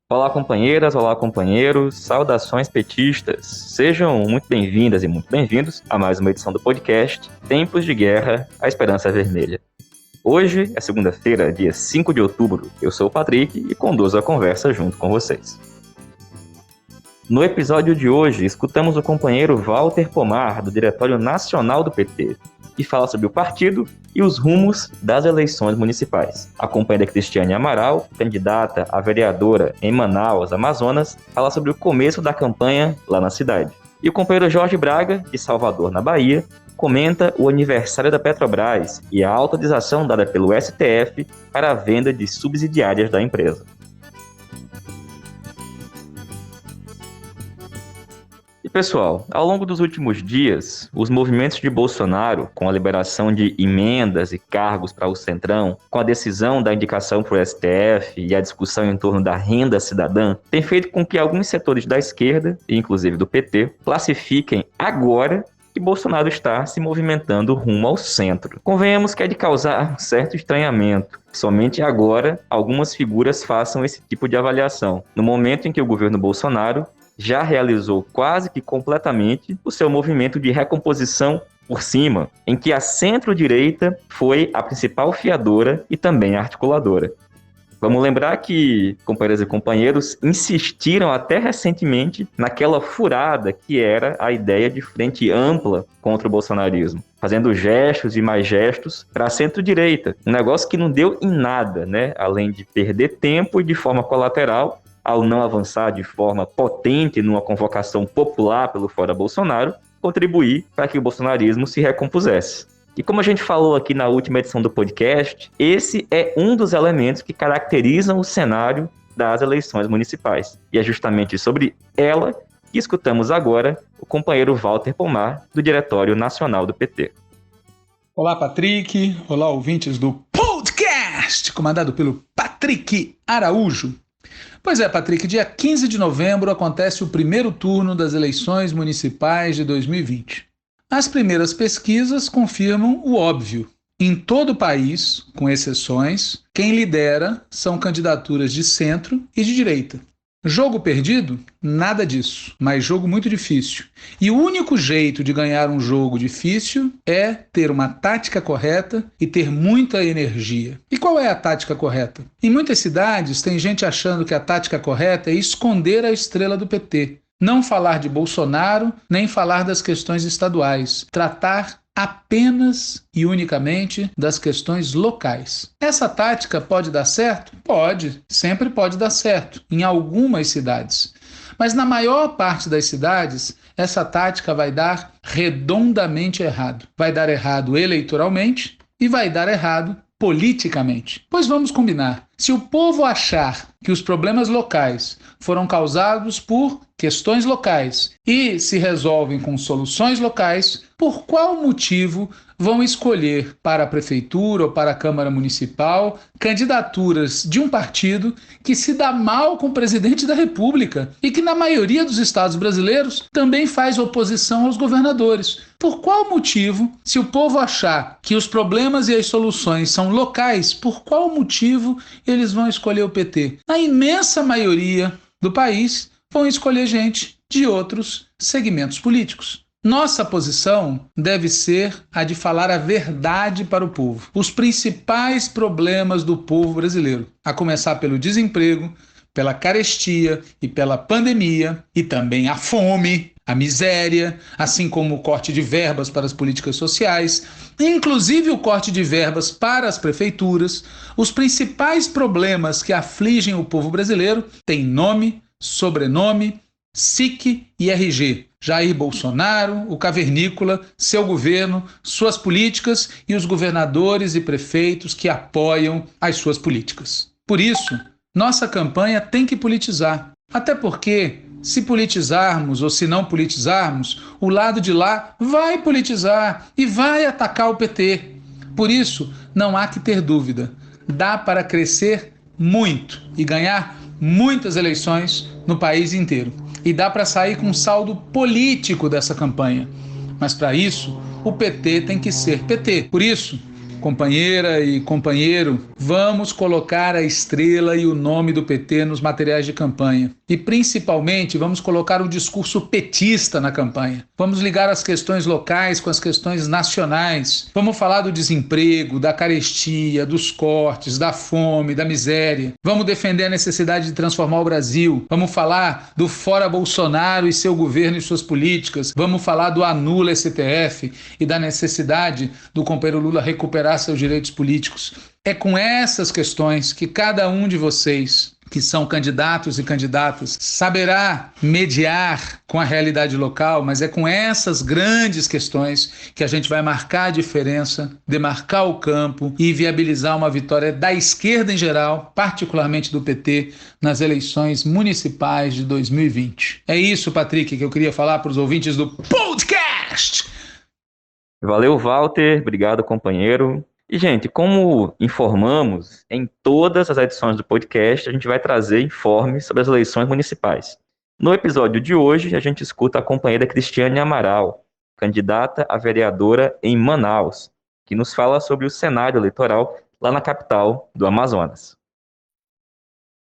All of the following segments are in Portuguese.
Olá, companheiras, olá, companheiros, saudações petistas. Sejam muito bem-vindas e muito bem-vindos a mais uma edição do podcast Tempos de Guerra, a Esperança Vermelha. Hoje é segunda-feira, dia 5 de outubro. Eu sou o Patrick e conduzo a conversa junto com vocês. No episódio de hoje, escutamos o companheiro Walter Pomar, do Diretório Nacional do PT, que fala sobre o partido e os rumos das eleições municipais. A companheira Cristiane Amaral, candidata a vereadora em Manaus, Amazonas, fala sobre o começo da campanha lá na cidade. E o companheiro Jorge Braga, de Salvador, na Bahia, comenta o aniversário da Petrobras e a autorização dada pelo STF para a venda de subsidiárias da empresa. E pessoal, ao longo dos últimos dias, os movimentos de Bolsonaro, com a liberação de emendas e cargos para o Centrão, com a decisão da indicação para o STF e a discussão em torno da renda cidadã, tem feito com que alguns setores da esquerda, inclusive do PT, classifiquem agora que Bolsonaro está se movimentando rumo ao centro. Convenhamos que é de causar um certo estranhamento. Somente agora, algumas figuras façam esse tipo de avaliação, no momento em que o governo Bolsonaro já realizou quase que completamente o seu movimento de recomposição por cima, em que a centro-direita foi a principal fiadora e também articuladora. Vamos lembrar que, companheiras e companheiros, insistiram até recentemente naquela furada que era a ideia de frente ampla contra o bolsonarismo, fazendo gestos e mais gestos para a centro-direita, um negócio que não deu em nada, né? Além de perder tempo e de forma colateral, ao não avançar de forma potente numa convocação popular pelo Fora Bolsonaro, contribuir para que o bolsonarismo se recompusesse. E como a gente falou aqui na última edição do podcast, esse é um dos elementos que caracterizam o cenário das eleições municipais. E é justamente sobre ela que escutamos agora o companheiro Walter Pomar, do Diretório Nacional do PT. Olá, Patrick. Olá, ouvintes do podcast, comandado pelo Patrick Araújo. Pois é, Patrick, dia 15 de novembro acontece o primeiro turno das eleições municipais de 2020. As primeiras pesquisas confirmam o óbvio. Em todo o país, com exceções, quem lidera são candidaturas de centro e de direita. Jogo perdido? Nada disso, mas jogo muito difícil. E o único jeito de ganhar um jogo difícil é ter uma tática correta e ter muita energia. E qual é a tática correta? Em muitas cidades tem gente achando que a tática correta é esconder a estrela do PT. Não falar de Bolsonaro, nem falar das questões estaduais. Tratar apenas e unicamente das questões locais. Essa tática pode dar certo? Pode, sempre pode dar certo, em algumas cidades. Mas na maior parte das cidades, essa tática vai dar redondamente errado. Vai dar errado eleitoralmente e vai dar errado politicamente. Pois vamos combinar. Se o povo achar que os problemas locais foram causados por questões locais e se resolvem com soluções locais, por qual motivo vão escolher para a prefeitura ou para a Câmara Municipal candidaturas de um partido que se dá mal com o presidente da República e que na maioria dos estados brasileiros também faz oposição aos governadores? Por qual motivo, se o povo achar que os problemas e as soluções são locais, por qual motivo eles vão escolher o PT? A imensa maioria do país vão escolher gente de outros segmentos políticos. Nossa posição deve ser a de falar a verdade para o povo. Os principais problemas do povo brasileiro, a começar pelo desemprego, pela carestia e pela pandemia, e também a fome, a miséria, assim como o corte de verbas para as políticas sociais, inclusive o corte de verbas para as prefeituras. Os principais problemas que afligem o povo brasileiro têm nome, sobrenome, SIC e RG. Jair Bolsonaro, o cavernícola, seu governo, suas políticas e os governadores e prefeitos que apoiam as suas políticas. Por isso, nossa campanha tem que politizar. Até porque, se politizarmos ou se não politizarmos, o lado de lá vai politizar e vai atacar o PT. Por isso, não há que ter dúvida. Dá para crescer muito e ganhar muitas eleições no país inteiro. E dá para sair com um saldo político dessa campanha. Mas para isso, o PT tem que ser PT. Por isso, companheira e companheiro, vamos colocar a estrela e o nome do PT nos materiais de campanha. E principalmente vamos colocar o discurso petista na campanha. Vamos ligar as questões locais com as questões nacionais. Vamos falar do desemprego, da carestia, dos cortes, da fome, da miséria. Vamos defender a necessidade de transformar o Brasil. Vamos falar do fora Bolsonaro e seu governo e suas políticas. Vamos falar do anula STF e da necessidade do companheiro Lula recuperar seus direitos políticos. É com essas questões que cada um de vocês, que são candidatos e candidatas, saberá mediar com a realidade local, mas é com essas grandes questões que a gente vai marcar a diferença, demarcar o campo e viabilizar uma vitória da esquerda em geral, particularmente do PT, nas eleições municipais de 2020. É isso, Patrick, que eu queria falar para os ouvintes do podcast. Valeu, Walter. Obrigado, companheiro. E, gente, como informamos, em todas as edições do podcast, a gente vai trazer informes sobre as eleições municipais. No episódio de hoje, a gente escuta a companheira Cristiane Amaral, candidata a vereadora em Manaus, que nos fala sobre o cenário eleitoral lá na capital do Amazonas.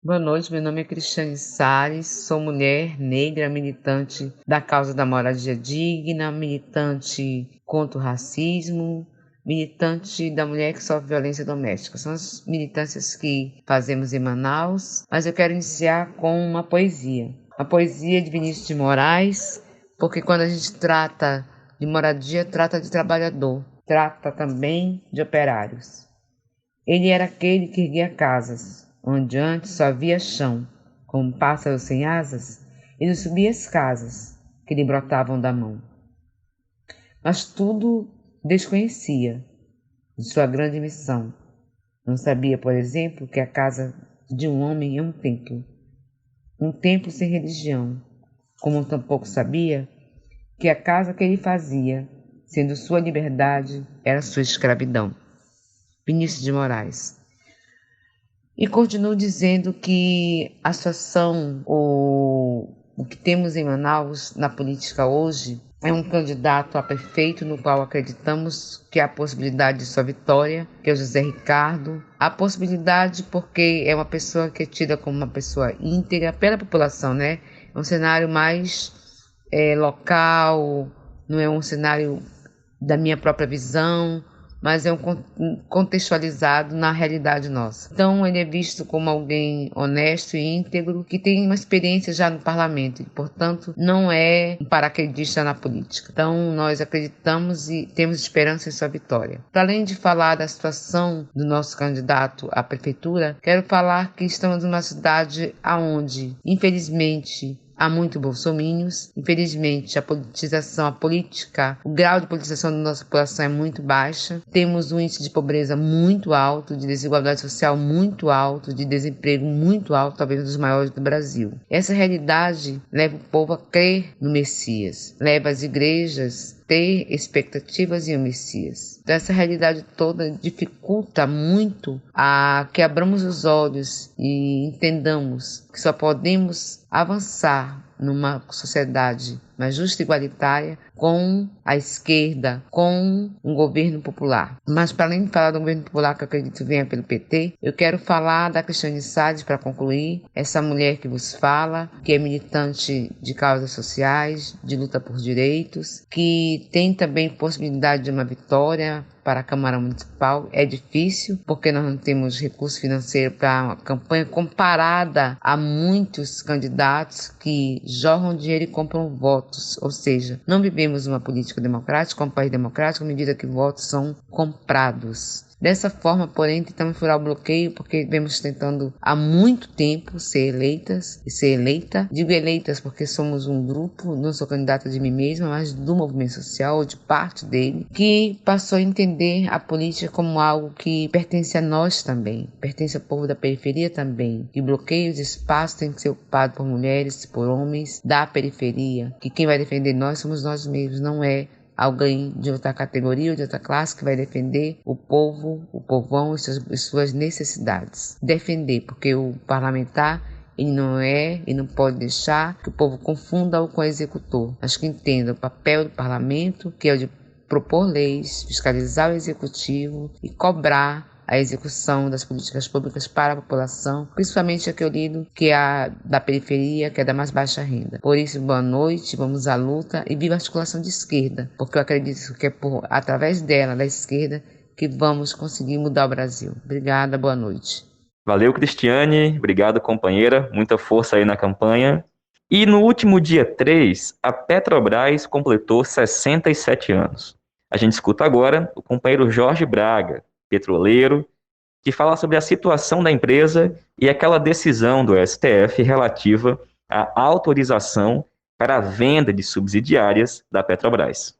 Boa noite, meu nome é Cristiane Salles, sou mulher negra, militante da causa da moradia digna, militante contra o racismo, militante da mulher que sofre violência doméstica. São as militâncias que fazemos em Manaus, mas eu quero iniciar com uma poesia. A poesia de Vinícius de Moraes, porque quando a gente trata de moradia, trata de trabalhador, trata também de operários. Ele era aquele que erguia casas, onde antes só havia chão, como um pássaro sem asas, ele subia as casas que lhe brotavam da mão. Mas tudo desconhecia de sua grande missão. Não sabia, por exemplo, que a casa de um homem é um templo sem religião, como tampouco sabia que a casa que ele fazia, sendo sua liberdade, era sua escravidão. Vinícius de Moraes. E continuo dizendo que a situação, o que temos em Manaus na política hoje, é um candidato a prefeito no qual acreditamos que há a possibilidade de sua vitória, que é o José Ricardo. Há possibilidade porque é uma pessoa que é tida como uma pessoa íntegra pela população, né? É um cenário mais local, não é um cenário da minha própria visão, mas é um contextualizado na realidade nossa. Então ele é visto como alguém honesto e íntegro, que tem uma experiência já no parlamento, e portanto não é um paraquedista na política. Então nós acreditamos e temos esperança em sua vitória. Para além de falar da situação do nosso candidato à prefeitura, quero falar que estamos numa cidade onde, infelizmente, há muitos bolsominions. Infelizmente, a politização, a política, o grau de politização da nossa população é muito baixa. Temos um índice de pobreza muito alto, de desigualdade social muito alto, de desemprego muito alto, talvez um dos maiores do Brasil. Essa realidade leva o povo a crer no Messias, leva as igrejas a ter expectativas em o Messias. Então, essa realidade toda dificulta muito a que abramos os olhos e entendamos que só podemos avançar numa sociedade mais justa e igualitária com a esquerda, com um governo popular. Mas para além de falar do governo popular, que eu acredito venha pelo PT, eu quero falar da Cristiane Salles para concluir, essa mulher que vos fala, que é militante de causas sociais, de luta por direitos, que tem também possibilidade de uma vitória para a Câmara Municipal. É difícil, porque nós não temos recurso financeiro para uma campanha comparada a muitos candidatos que jorram dinheiro e compram votos, ou seja, não vivemos uma política democrática, um país democrático, à medida que votos são comprados. Dessa forma, porém, tentamos furar o bloqueio porque vemos tentando há muito tempo ser eleitas e ser eleita. Digo eleitas porque somos um grupo, não sou candidata de mim mesma, mas do movimento social, ou de parte dele, que passou a entender a política como algo que pertence a nós também, pertence ao povo da periferia também. Que bloqueios de espaço têm que ser ocupados por mulheres, por homens da periferia, que quem vai defender nós somos nós mesmos, não é alguém de outra categoria ou de outra classe que vai defender o povo, o povão e suas necessidades. Defender, porque o parlamentar, ele não é e não pode deixar que o povo confunda-o com o executor. Acho que entenda o papel do parlamento, que é o de propor leis, fiscalizar o executivo e cobrar a execução das políticas públicas para a população, principalmente a que eu lido, que é a da periferia, que é da mais baixa renda. Por isso, boa noite, vamos à luta e viva a articulação de esquerda, porque eu acredito que é através dela, da esquerda, que vamos conseguir mudar o Brasil. Obrigada, boa noite. Valeu, Cristiane. Obrigado, companheira. Muita força aí na campanha. E no último dia 3, a Petrobras completou 67 anos. A gente escuta agora o companheiro Jorge Braga, petroleiro, que fala sobre a situação da empresa e aquela decisão do STF relativa à autorização para a venda de subsidiárias da Petrobras.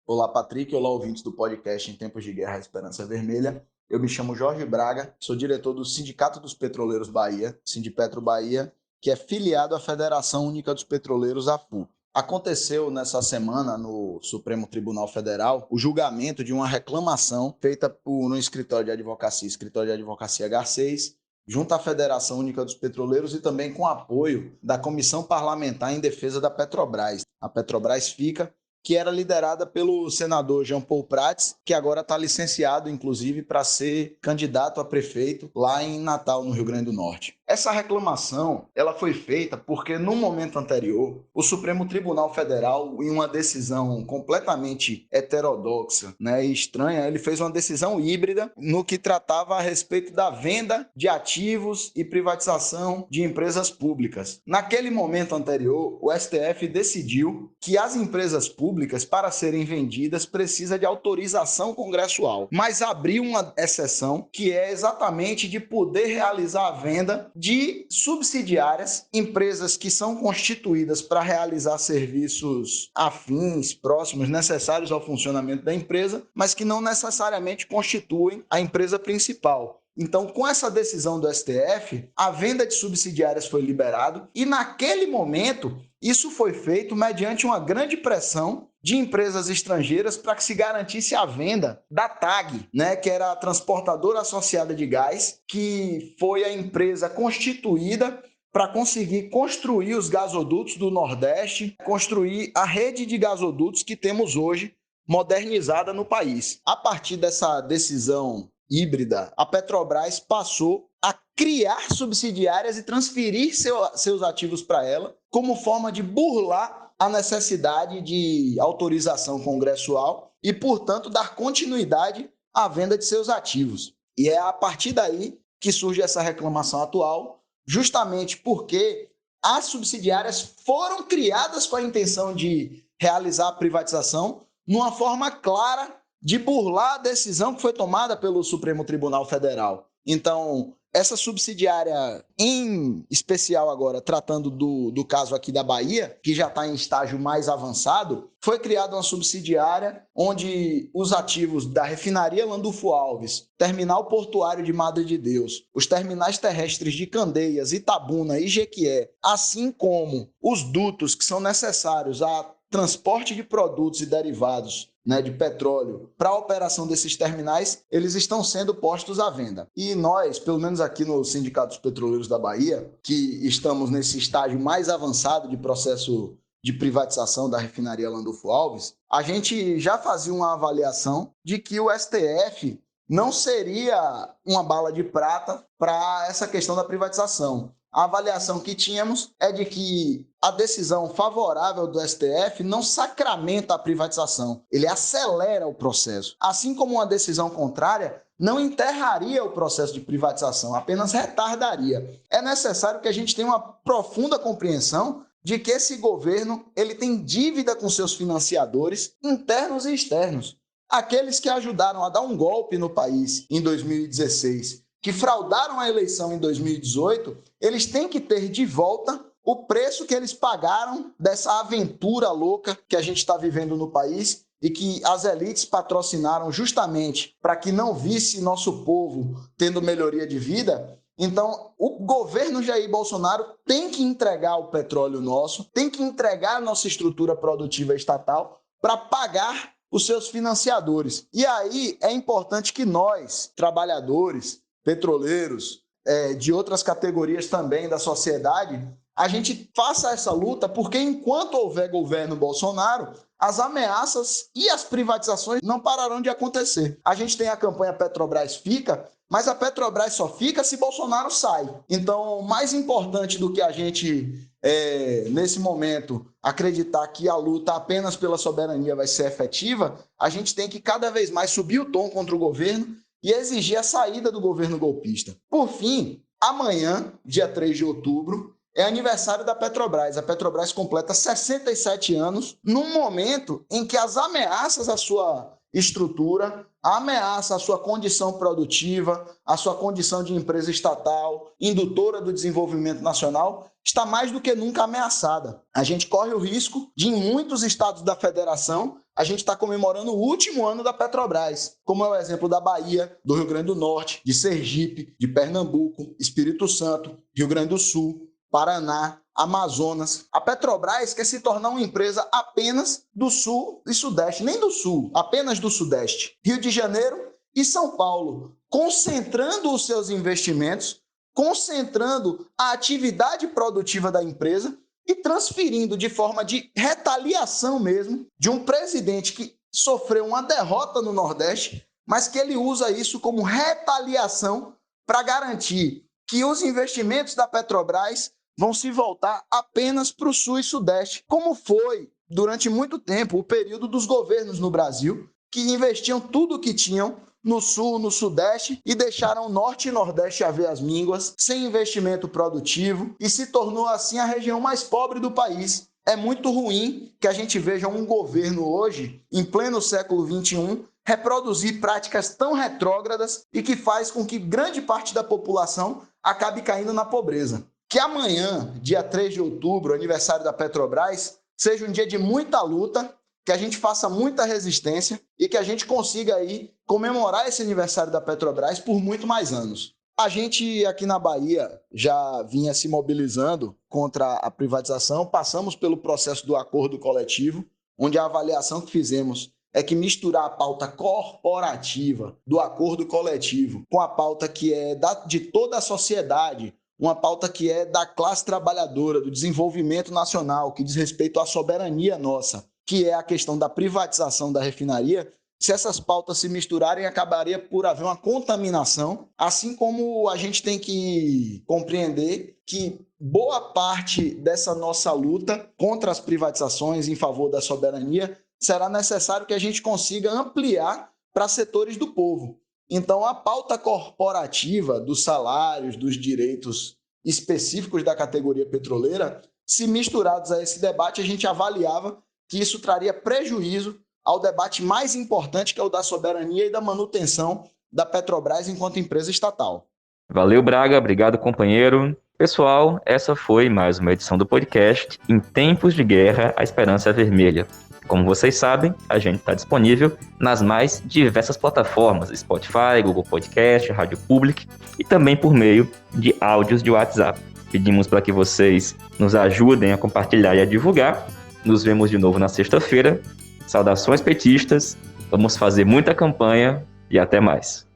Olá, Patrick. Olá, ouvintes do podcast Em Tempos de Guerra, Esperança Vermelha. Eu me chamo Jorge Braga, sou diretor do Sindicato dos Petroleiros Bahia, Sindipetro Bahia, que é filiado à Federação Única dos Petroleiros, a FUP. Aconteceu nessa semana no Supremo Tribunal Federal o julgamento de uma reclamação feita no escritório de advocacia Garcês, junto à Federação Única dos Petroleiros e também com apoio da Comissão Parlamentar em Defesa da Petrobras. A Petrobras fica, que era liderada pelo senador Jean Paul Prats, que agora está licenciado, inclusive, para ser candidato a prefeito lá em Natal, no Rio Grande do Norte. Essa reclamação ela foi feita porque, no momento anterior, o Supremo Tribunal Federal, em uma decisão completamente heterodoxa, e estranha, ele fez uma decisão híbrida no que tratava a respeito da venda de ativos e privatização de empresas públicas. Naquele momento anterior, o STF decidiu que as empresas públicas, para serem vendidas, precisam de autorização congressual, mas abriu uma exceção que é exatamente de poder realizar a venda de subsidiárias, empresas que são constituídas para realizar serviços afins, próximos, necessários ao funcionamento da empresa, mas que não necessariamente constituem a empresa principal. Então, com essa decisão do STF, a venda de subsidiárias foi liberada e, naquele momento, isso foi feito mediante uma grande pressão de empresas estrangeiras para que se garantisse a venda da TAG, que era a Transportadora Associada de Gás, que foi a empresa constituída para conseguir construir os gasodutos do Nordeste, construir a rede de gasodutos que temos hoje modernizada no país. A partir dessa decisão híbrida, a Petrobras passou a criar subsidiárias e transferir seus ativos para ela, como forma de burlar a necessidade de autorização congressual e, portanto, dar continuidade à venda de seus ativos. E é a partir daí que surge essa reclamação atual, justamente porque as subsidiárias foram criadas com a intenção de realizar a privatização numa forma clara de burlar a decisão que foi tomada pelo Supremo Tribunal Federal. Então, essa subsidiária, em especial agora, tratando do caso aqui da Bahia, que já está em estágio mais avançado, foi criada uma subsidiária onde os ativos da refinaria Landulfo Alves, terminal portuário de Madre de Deus, os terminais terrestres de Candeias, Itabuna e Jequié, assim como os dutos que são necessários a transporte de produtos e derivados de petróleo para a operação desses terminais, eles estão sendo postos à venda. E nós, pelo menos aqui no Sindicato dos Petroleiros da Bahia, que estamos nesse estágio mais avançado de processo de privatização da refinaria Landulfo Alves, a gente já fazia uma avaliação de que o STF não seria uma bala de prata para essa questão da privatização. A avaliação que tínhamos é de que a decisão favorável do STF não sacramenta a privatização, ele acelera o processo. Assim como uma decisão contrária não enterraria o processo de privatização, apenas retardaria. É necessário que a gente tenha uma profunda compreensão de que esse governo ele tem dívida com seus financiadores internos e externos. Aqueles que ajudaram a dar um golpe no país em 2016, que fraudaram a eleição em 2018, eles têm que ter de volta o preço que eles pagaram dessa aventura louca que a gente está vivendo no país e que as elites patrocinaram justamente para que não visse nosso povo tendo melhoria de vida. Então, o governo Jair Bolsonaro tem que entregar o petróleo nosso, tem que entregar a nossa estrutura produtiva estatal para pagar os seus financiadores. E aí é importante que nós, trabalhadores, petroleiros, de outras categorias também da sociedade, a gente faça essa luta, porque enquanto houver governo Bolsonaro, as ameaças e as privatizações não pararão de acontecer. A gente tem a campanha Petrobras fica, mas a Petrobras só fica se Bolsonaro sai. Então, mais importante do que a gente, nesse momento, acreditar que a luta apenas pela soberania vai ser efetiva, a gente tem que cada vez mais subir o tom contra o governo e exigir a saída do governo golpista. Por fim, amanhã, dia 3 de outubro, é aniversário da Petrobras. A Petrobras completa 67 anos, num momento em que as ameaças à sua estrutura, a ameaça à sua condição produtiva, à sua condição de empresa estatal, indutora do desenvolvimento nacional, está mais do que nunca ameaçada. A gente corre o risco de, em muitos estados da federação, a gente está comemorando o último ano da Petrobras, como é o exemplo da Bahia, do Rio Grande do Norte, de Sergipe, de Pernambuco, Espírito Santo, Rio Grande do Sul, Paraná, Amazonas. A Petrobras quer se tornar uma empresa apenas do Sul e Sudeste, nem do Sul, apenas do Sudeste. Rio de Janeiro e São Paulo, concentrando os seus investimentos, concentrando a atividade produtiva da empresa e transferindo de forma de retaliação mesmo de um presidente que sofreu uma derrota no Nordeste, mas que ele usa isso como retaliação para garantir que os investimentos da Petrobras vão se voltar apenas para o Sul e Sudeste, como foi durante muito tempo o período dos governos no Brasil, que investiam tudo o que tinham no Sul, no Sudeste e deixaram o Norte e Nordeste a ver as mínguas, sem investimento produtivo, e se tornou assim a região mais pobre do país. É muito ruim que a gente veja um governo hoje, em pleno século XXI, reproduzir práticas tão retrógradas e que faz com que grande parte da população acabe caindo na pobreza. Que amanhã, dia 3 de outubro, aniversário da Petrobras, seja um dia de muita luta, que a gente faça muita resistência e que a gente consiga aí comemorar esse aniversário da Petrobras por muito mais anos. A gente aqui na Bahia já vinha se mobilizando contra a privatização, passamos pelo processo do acordo coletivo, onde a avaliação que fizemos é que misturar a pauta corporativa do acordo coletivo com a pauta que é de toda a sociedade, uma pauta que é da classe trabalhadora, do desenvolvimento nacional, que diz respeito à soberania nossa, que é a questão da privatização da refinaria, se essas pautas se misturarem, acabaria por haver uma contaminação, assim como a gente tem que compreender que boa parte dessa nossa luta contra as privatizações em favor da soberania será necessário que a gente consiga ampliar para setores do povo. Então, a pauta corporativa dos salários, dos direitos específicos da categoria petroleira, se misturados a esse debate, a gente avaliava que isso traria prejuízo ao debate mais importante, que é o da soberania e da manutenção da Petrobras enquanto empresa estatal. Valeu, Braga. Obrigado, companheiro. Pessoal, essa foi mais uma edição do podcast Em Tempos de Guerra, a Esperança é Vermelha. Como vocês sabem, a gente está disponível nas mais diversas plataformas, Spotify, Google Podcast, Rádio Public e também por meio de áudios de WhatsApp. Pedimos para que vocês nos ajudem a compartilhar e a divulgar. Nos vemos de novo na sexta-feira. Saudações petistas, vamos fazer muita campanha e até mais.